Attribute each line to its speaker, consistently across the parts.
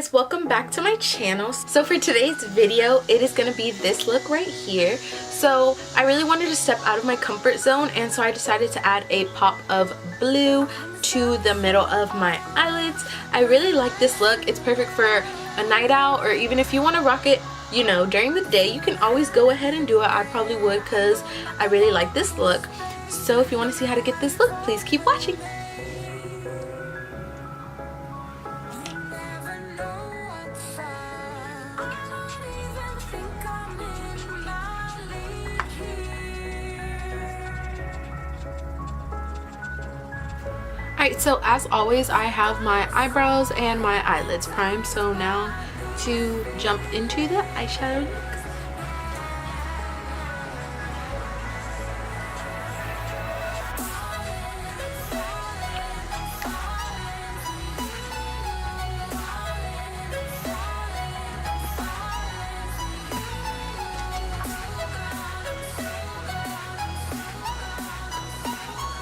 Speaker 1: guys, welcome back to my channel. So for today's video, it is going to be this look right here. So I really wanted to step out of my comfort zone, and so I decided to add a pop of blue to the middle of my eyelids. I really like this look. It's perfect for a night out, or even if you want to rock it, you know, during the day. You can always go ahead and do it. I probably would because I really like this look. So if you want to see how to get this look, please keep watching. Alright, so as always, I have my eyebrows and my eyelids primed. So now to jump into the eyeshadow look.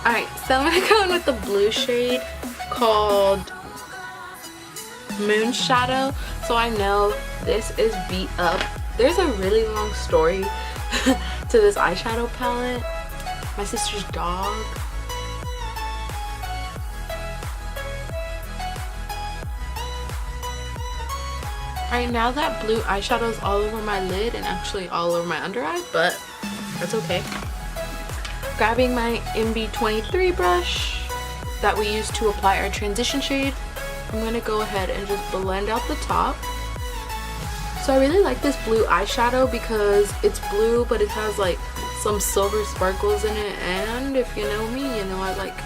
Speaker 1: Alright, so I'm going to go in with the blue shade called Moonshadow. So I know this is beat up. There's a really long story to this eyeshadow palette. My sister's dog. Alright, now that blue eyeshadow is all over my lid and actually all over my under eye, but that's okay. Grabbing my MB23 brush that we use to apply our transition shade, I'm going to go ahead and just blend out the top. So I really like this blue eyeshadow because it's blue, but it has like some silver sparkles in it, and if you know me, you know I like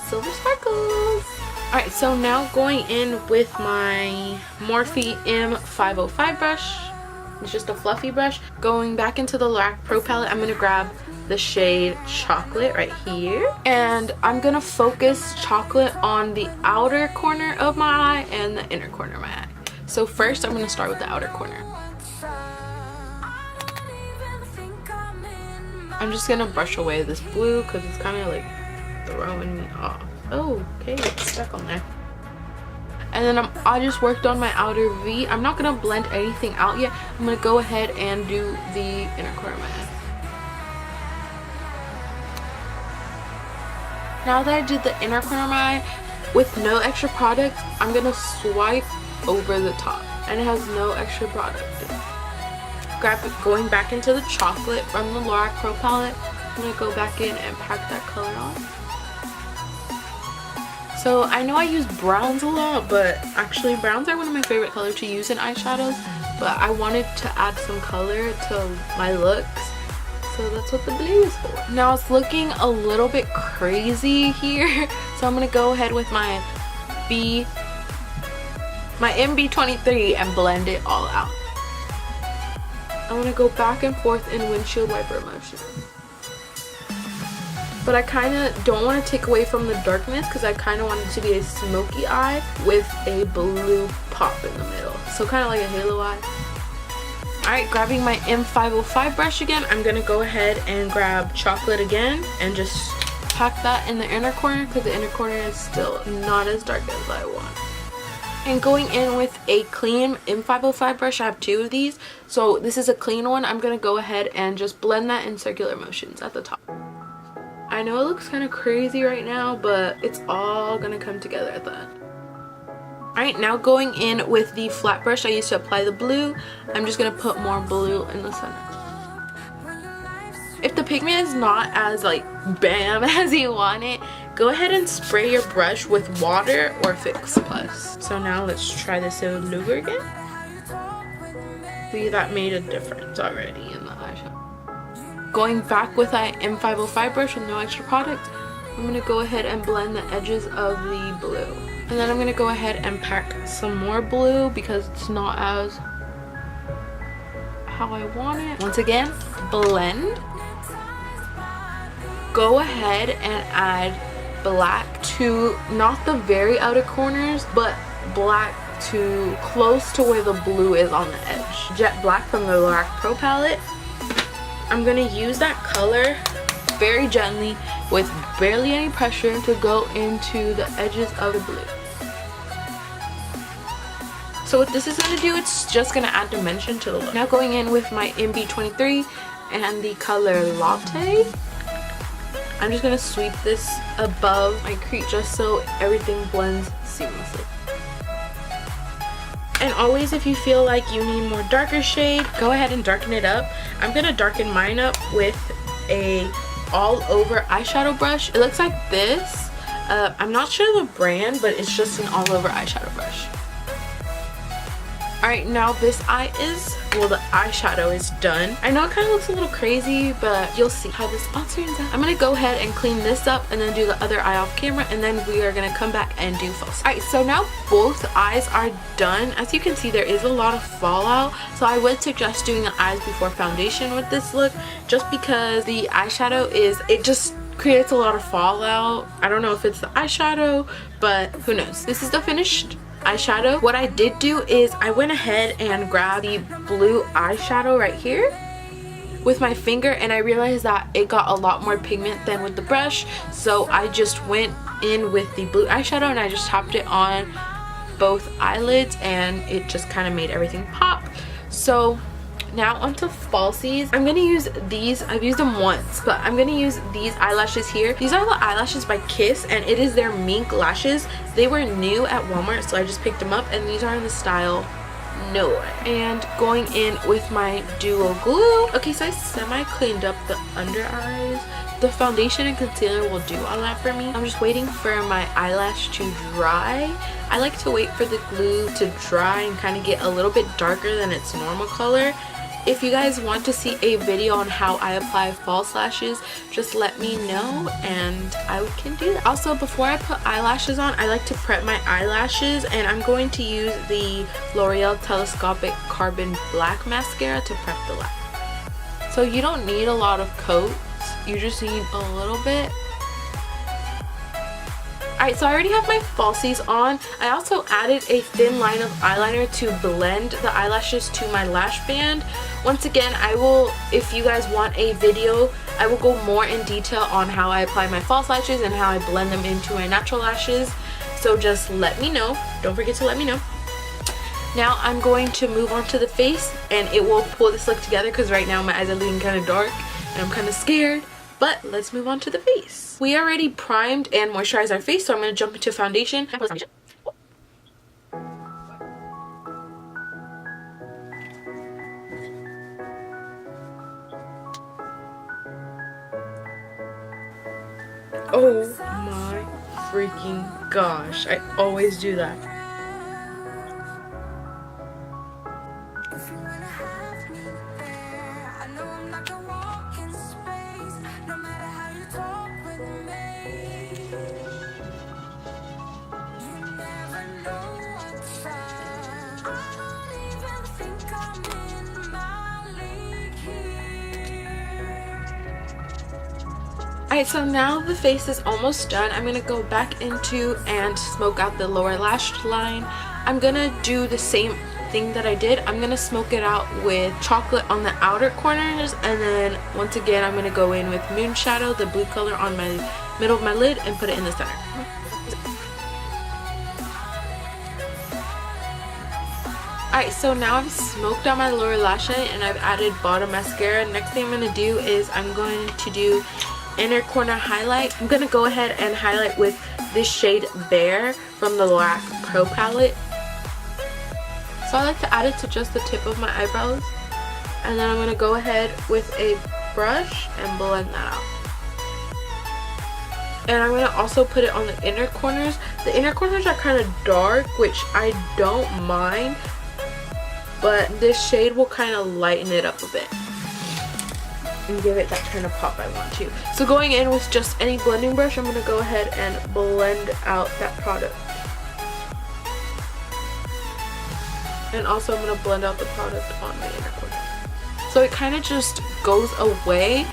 Speaker 1: silver sparkles. Alright, so now going in with my Morphe M505 brush. It's just a fluffy brush. Going back into the Lorac Pro palette, I'm going to grab the shade Chocolate right here, and I'm gonna focus chocolate on the outer corner of my eye and the inner corner of my eye. So first I'm gonna start with the outer corner. I'm just gonna brush away this blue because it's kind of like throwing me off. Oh, okay, it's stuck on there. And then I just worked on my outer V. I'm not gonna blend anything out yet. I'm gonna go ahead and do the inner corner of my eye. Now that I did the inner corner of my eye, with no extra product, I'm going to swipe over the top. And it has no extra product. Going back into the chocolate from the Lorac Pro palette, I'm going to go back in and pack that color on. So I know I use browns a lot, but actually browns are one of my favorite colors to use in eyeshadows. But I wanted to add some color to my looks. So that's what the blue is for. Now it's looking a little bit crazy here, so I'm gonna go ahead with my MB23 and blend it all out. I'm gonna go back and forth in windshield wiper motion. But I kind of don't want to take away from the darkness because I kind of want it to be a smoky eye with a blue pop in the middle. So kind of like a halo eye. Alright, grabbing my M505 brush again, I'm going to go ahead and grab Chocolate again and just pack that in the inner corner because the inner corner is still not as dark as I want. And going in with a clean M505 brush, I have two of these. So this is a clean one. I'm going to go ahead and just blend that in circular motions at the top. I know it looks kind of crazy right now, but it's all going to come together at the end. Alright, now going in with the flat brush I used to apply the blue, I'm just going to put more blue in the center. If the pigment is not as like bam as you want it, go ahead and spray your brush with water or Fix Plus. So now let's try this over again. See, that made a difference already in the eyeshadow. Going back with that M505 brush with no extra product, I'm going to go ahead and blend the edges of the blue. And then I'm going to go ahead and pack some more blue because it's not as how I want it. Once again, blend. Go ahead and add black to not the very outer corners, but black to close to where the blue is on the edge. Jet Black from the Lorac Pro palette. I'm going to use that color very gently with barely any pressure to go into the edges of the blue. So what this is going to do, it's just going to add dimension to the look. Now going in with my MB23 and the color Latte, I'm just going to sweep this above my crease just so everything blends seamlessly. And always, if you feel like you need more darker shade, go ahead and darken it up. I'm going to darken mine up with a all over eyeshadow brush. It looks like this. I'm not sure the brand, but it's just an all over eyeshadow brush. Alright, now this eye is, well, the eyeshadow is done. I know it kind of looks a little crazy, but you'll see how this all turns out. I'm going to go ahead and clean this up and then do the other eye off camera, and then we are going to come back and do false. Alright, so now both eyes are done. As you can see, there is a lot of fallout, so I would suggest doing the eyes before foundation with this look, just because the eyeshadow it just creates a lot of fallout. I don't know if it's the eyeshadow, but who knows. This is the finished eyeshadow. What I did do is I went ahead and grabbed the blue eyeshadow right here with my finger, and I realized that it got a lot more pigment than with the brush, so I just went in with the blue eyeshadow and I just tapped it on both eyelids, and it just kind of made everything pop. So now onto falsies. I'm gonna use these. I've used them once, but I'm gonna use these eyelashes here. These are the eyelashes by Kiss, and it is their mink lashes. They were new at Walmart, so I just picked them up, and these are in the style Noir. And going in with my duo glue. Okay, so I semi cleaned up the under eyes. The foundation and concealer will do all that for me. I'm just waiting for my eyelash to dry. I like to wait for the glue to dry and kind of get a little bit darker than its normal color. If you guys want to see a video on how I apply false lashes, just let me know and I can do that. Also, before I put eyelashes on, I like to prep my eyelashes, and I'm going to use the L'Oreal Telescopic Carbon Black Mascara to prep the lash. So you don't need a lot of coats, you just need a little bit. Alright, so I already have my falsies on. I also added a thin line of eyeliner to blend the eyelashes to my lash band. Once again, I will, if you guys want a video, I will go more in detail on how I apply my false lashes and how I blend them into my natural lashes. So just let me know. Don't forget to let me know. Now I'm going to move on to the face, and it will pull this look together because right now my eyes are looking kind of dark and I'm kind of scared. But let's move on to the face. We already primed and moisturized our face, so I'm going to jump into foundation. Oh my freaking gosh, I always do that. Alright, so now the face is almost done. I'm going to go back into and smoke out the lower lash line. I'm going to do the same thing that I did. I'm going to smoke it out with chocolate on the outer corners, and then once again I'm going to go in with Moonshadow, the blue color, on my middle of my lid and put it in the center. Alright, so now I've smoked out my lower lash line and I've added bottom mascara. Next thing I'm going to do is I'm going to do inner corner highlight. I'm going to go ahead and highlight with this shade Bear from the Lorac Pro palette. So I like to add it to just the tip of my eyebrows, and then I'm going to go ahead with a brush and blend that out. And I'm going to also put it on the inner corners. The inner corners are kind of dark, which I don't mind, but this shade will kind of lighten it up a bit and give it that kind of pop I want to. So going in with just any blending brush, I'm going to go ahead and blend out that product. And also I'm going to blend out the product on the inner corner. So it kind of just goes away.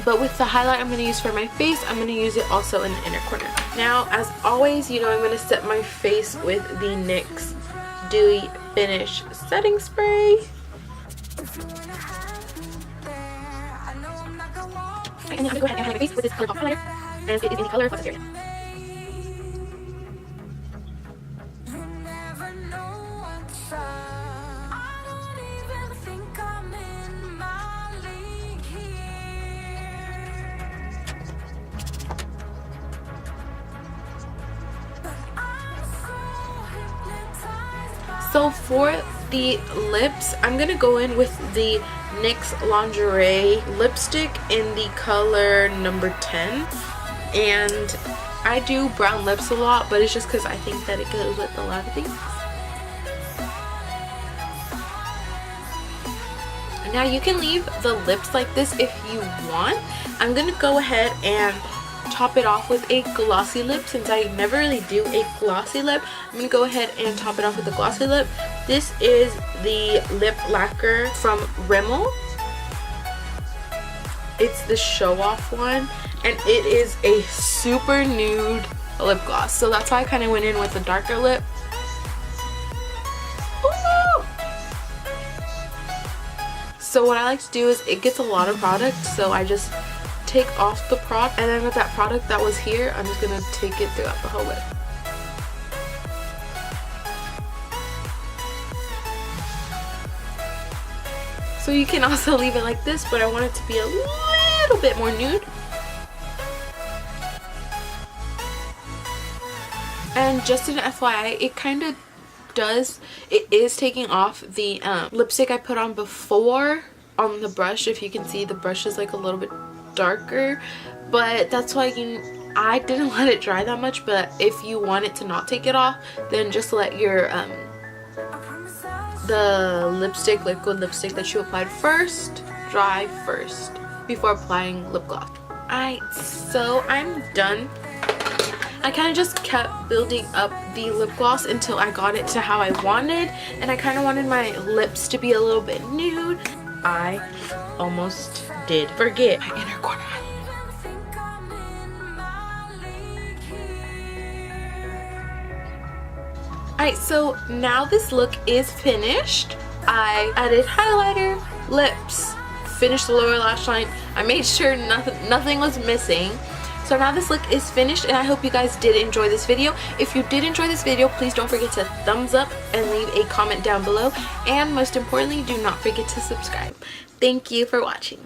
Speaker 1: But with the highlight I'm going to use for my face, I'm going to use it also in the inner corner. Now, as always, you know, I'm going to set my face with the NYX Dewy Finish Setting Spray. And then I'm going to go ahead and highlight my face with this ColourPop highlighter, and it is in the color Flexitarian. So for the lips, I'm gonna go in with the NYX Lingerie lipstick in the color number 10. And I do brown lips a lot, but it's just because I think that it goes with a lot of things. Now you can leave the lips like this if you want. I'm gonna go ahead and top it off with a glossy lip. Since I never really do a glossy lip, I'm gonna go ahead and top it off with a glossy lip. This is the lip lacquer from Rimmel. It's the show off one, and it is a super nude lip gloss, so that's why I kind of went in with a darker lip. Ooh! So what I like to do is, it gets a lot of product, so I just take off the product, and then with that product that was here, I'm just gonna take it throughout the whole lip. So you can also leave it like this, but I want it to be a little bit more nude. And just an FYI, it kind of does, it is taking off the lipstick I put on before on the brush. If you can see, the brush is like a little bit darker, but that's why I didn't let it dry that much. But if you want it to not take it off, then just let your the lipstick, liquid lipstick that you applied first, dry first before applying lip gloss. Alright, so I'm done. I kind of just kept building up the lip gloss until I got it to how I wanted, and I kind of wanted my lips to be a little bit nude. I almost did forget my inner corner. Alright, so now this look is finished. I added highlighter, lips, finished the lower lash line. I made sure nothing was missing. So now this look is finished, and I hope you guys did enjoy this video. If you did enjoy this video, please don't forget to thumbs up and leave a comment down below. And most importantly, do not forget to subscribe. Thank you for watching.